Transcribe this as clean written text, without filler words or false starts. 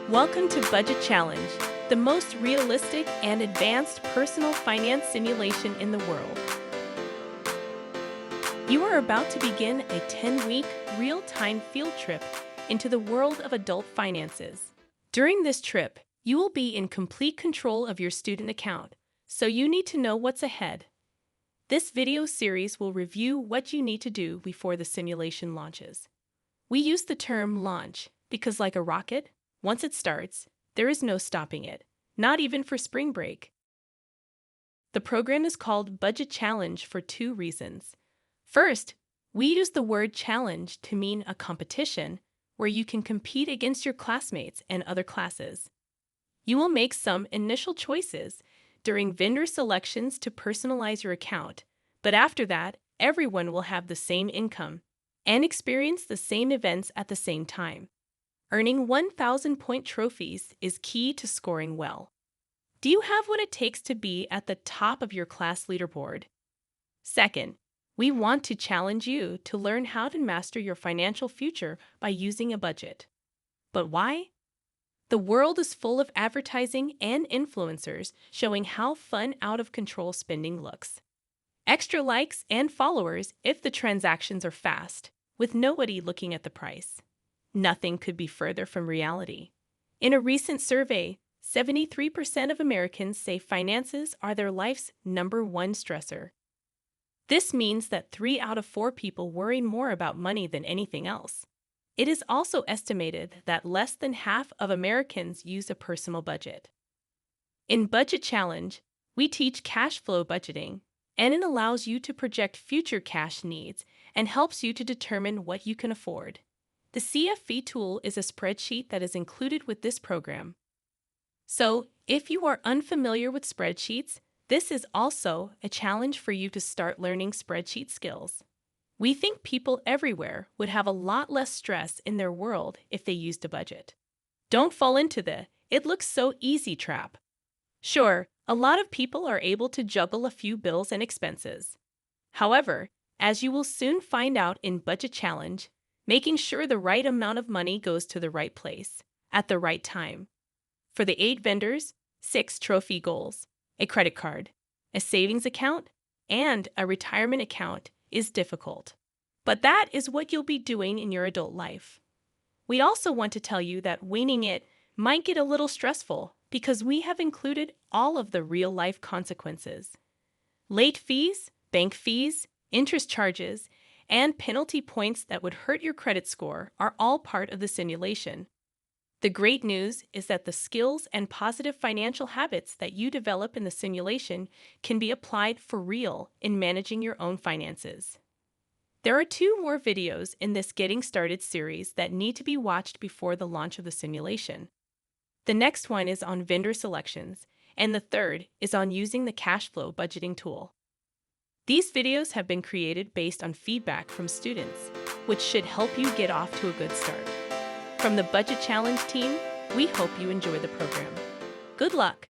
Welcome to Budget Challenge, the most realistic and advanced personal finance simulation in the world. You are about to begin a 10-week, real-time field trip into the world of adult finances. During this trip, you will be in complete control of your student account, so you need to know what's ahead. This video series will review what you need to do before the simulation launches. We use the term launch because, like a rocket, once it starts, there is no stopping it, not even for spring break. The program is called Budget Challenge for two reasons. First, we use the word challenge to mean a competition where you can compete against your classmates and other classes. You will make some initial choices during vendor selections to personalize your account, but after that, everyone will have the same income and experience the same events at the same time. Earning 1,000-point trophies is key to scoring well. Do you have what it takes to be at the top of your class leaderboard? Second, we want to challenge you to learn how to master your financial future by using a budget. But why? The world is full of advertising and influencers showing how fun out-of-control spending looks. Extra likes and followers if the transactions are fast, with nobody looking at the price. Nothing could be further from reality. In a recent survey, 73% of Americans say finances are their life's number one stressor. This means that 3 out of 4 people worry more about money than anything else. It is also estimated that less than half of Americans use a personal budget. In Budget Challenge, we teach cash flow budgeting, and it allows you to project future cash needs and helps you to determine what you can afford. The CFV tool is a spreadsheet that is included with this program. So, if you are unfamiliar with spreadsheets, this is also a challenge for you to start learning spreadsheet skills. We think people everywhere would have a lot less stress in their world if they used a budget. Don't fall into the "it looks so easy" trap. Sure, a lot of people are able to juggle a few bills and expenses. However, as you will soon find out in Budget Challenge, making sure the right amount of money goes to the right place, at the right time. For the 8 vendors, 6 trophy goals, a credit card, a savings account, and a retirement account is difficult. But that is what you'll be doing in your adult life. We also want to tell you that winging it might get a little stressful because we have included all of the real-life consequences. Late fees, bank fees, interest charges, and penalty points that would hurt your credit score are all part of the simulation. The great news is that the skills and positive financial habits that you develop in the simulation can be applied for real in managing your own finances. There are 2 more videos in this Getting Started series that need to be watched before the launch of the simulation. The next one is on vendor selections, and the third is on using the cash flow budgeting tool. These videos have been created based on feedback from students, which should help you get off to a good start. From the Budget Challenge team, we hope you enjoy the program. Good luck!